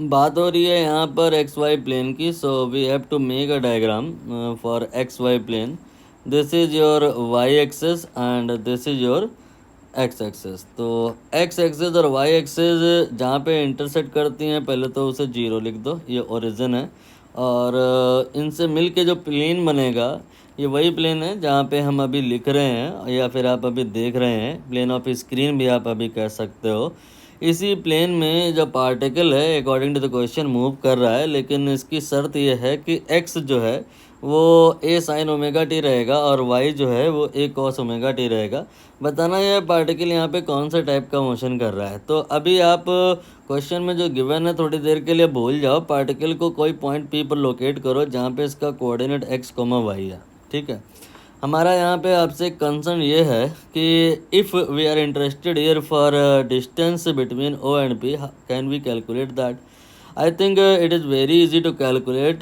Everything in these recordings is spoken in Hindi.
बात हो रही है यहाँ पर एक्स वाई प्लेन की। So we have to make a diagram for x y plane. This is your y axis and this is your x axis. तो एक्स एक्सेस और वाई एक्सेस जहाँ पे इंटरसेक्ट करती हैं पहले तो उसे जीरो लिख दो, ये ओरिजिन है। और इनसे मिल के जो प्लेन बनेगा ये वही प्लेन है जहाँ पे हम अभी लिख रहे हैं या फिर आप अभी देख रहे हैं, प्लेन ऑफ स्क्रीन भी आप अभी कह सकते हो। इसी प्लेन में जो पार्टिकल है according to the question move कर रहा है, लेकिन इसकी शर्त ये है कि एक्स जो है वो ए साइन ओमेगा टी रहेगा और वाई जो है वो ए कॉस ओमेगा टी रहेगा। बताना यह पार्टिकल यहाँ पे कौन सा टाइप का मोशन कर रहा है। तो अभी आप क्वेश्चन में जो गिवन है थोड़ी देर के लिए भूल जाओ, पार्टिकल को कोई पॉइंट पी पर लोकेट करो जहाँ पे इसका कोऑर्डिनेट एक्स कोमा वाई है। ठीक है, हमारा यहाँ पे आपसे कंसर्न ये है कि if we are interested here for distance between O and P, can we calculate that. I think it is very easy to calculate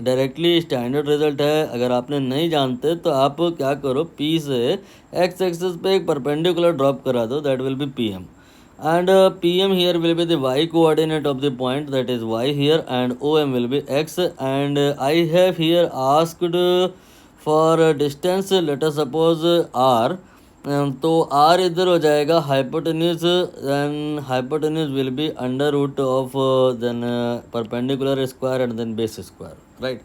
directly. Standard result है, अगर आपने नहीं जानते तो आप क्या करो, पी से एक्स एक्सिस पे एक परपेंडिकुलर ड्रॉप करा दो, that will be P M. And PM here will be the y coordinate of the point, that is y here, and OM will be x. And I have here asked for distance, let us suppose r. तो r इधर हो जाएगा hypotenuse, then hypotenuse will be under root of then perpendicular square and then base square, right.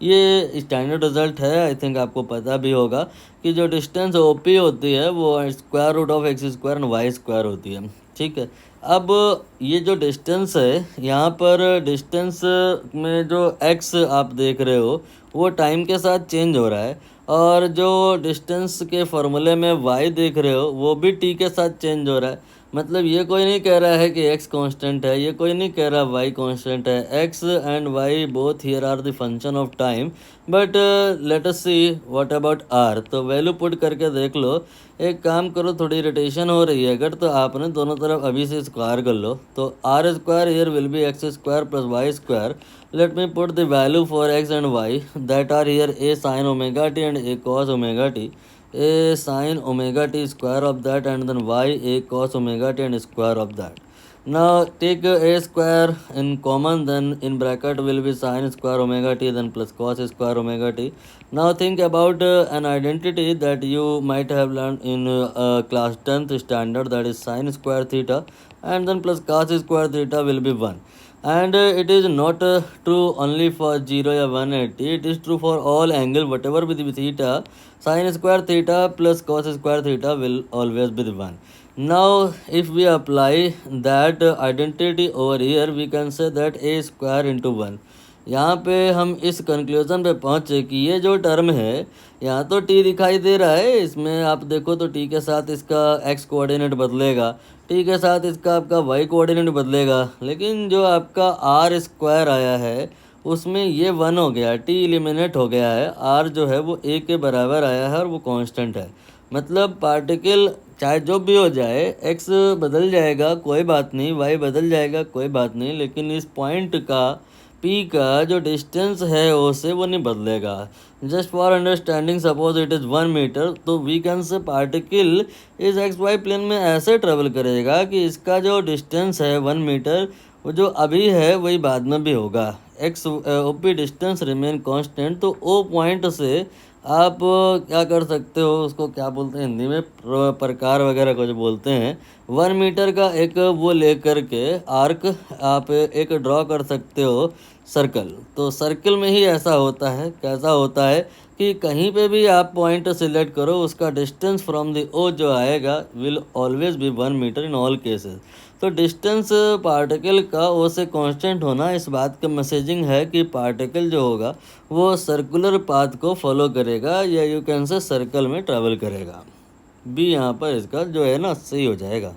ये स्टैंडर्ड रिजल्ट है, आई थिंक आपको पता भी होगा कि जो डिस्टेंस ओपी होती है वो square root of x square and y square होती है। ठीक है, अब ये जो डिस्टेंस है यहाँ पर डिस्टेंस में जो एक्स आप देख रहे हो वो टाइम के साथ चेंज हो रहा है, और जो डिस्टेंस के फॉर्मूले में वाई देख रहे हो वो भी टी के साथ चेंज हो रहा है। मतलब ये कोई नहीं कह रहा है कि x कांस्टेंट है, ये कोई नहीं कह रहा y कांस्टेंट है। x and y both here are the function of time, but let us see what about r। तो वैल्यू पुट करके देख लो। एक काम करो, थोड़ी रोटेशन हो रही है अगर, तो आपने दोनों तरफ अभी से स्क्वायर कर लो। तो r square here will be x square plus y square. Let me put the value for x and y that are here a sine omega t and a cos omega t. a sin omega t square of that and then y a cos omega t and square of that. Now take a square in common, then in bracket will be sin square omega t then plus cos square omega t. Now think about an identity that you might have learned in class 10th standard, that is sin square theta and then plus cos square theta will be 1. And it is not true only for 0 or 180, it is true for all angle whatever with theta, sin square theta plus cos square theta will always be the 1. Now if we apply that identity over here, we can say that a square into 1. यहाँ पे हम इस कंक्लूजन पे पहुँचे कि ये जो टर्म है यहाँ तो टी दिखाई दे रहा है, इसमें आप देखो तो टी के साथ इसका एक्स कोऑर्डिनेट बदलेगा, टी के साथ इसका आपका वाई कोऑर्डिनेट बदलेगा, लेकिन जो आपका आर स्क्वायर आया है उसमें ये 1 हो गया, टी एलिमिनेट हो गया है, आर जो है वो ए के बराबर आया है और वो कांस्टेंट है। मतलब पार्टिकल चाहे जो भी हो जाए, एक्स बदल जाएगा कोई बात नहीं, वाई बदल जाएगा कोई बात नहीं, लेकिन इस पॉइंट का पी का जो डिस्टेंस है ओ से वो नहीं बदलेगा। Just for understanding, suppose it is 1 metre, तो वी कैन से पार्टिकल इस एक्स वाई प्लेन में ऐसे ट्रेवल करेगा कि इसका जो डिस्टेंस है 1 मीटर वो जो अभी है वही बाद में भी होगा। X OP distance remain constant. तो ओ पॉइंट से आप क्या कर सकते हो, उसको क्या बोलते हैं हिंदी में, प्रकार वगैरह कुछ बोलते हैं। 1 मीटर का एक वो लेकर के आर्क आप एक ड्रॉ कर सकते हो, सर्कल। तो सर्कल में ही ऐसा होता है, कैसा होता है कि कहीं पे भी आप पॉइंट सिलेक्ट करो, उसका डिस्टेंस फ्रॉम द ओ जो आएगा will always be 1 metre in all cases. तो डिस्टेंस पार्टिकल का ओ से कांस्टेंट होना इस बात का मैसेजिंग है कि पार्टिकल जो होगा वो सर्कुलर पाथ को फॉलो करेगा, या यू कैन से सर्कल में ट्रैवल करेगा। बी यहाँ पर इसका जो है ना सही हो जाएगा।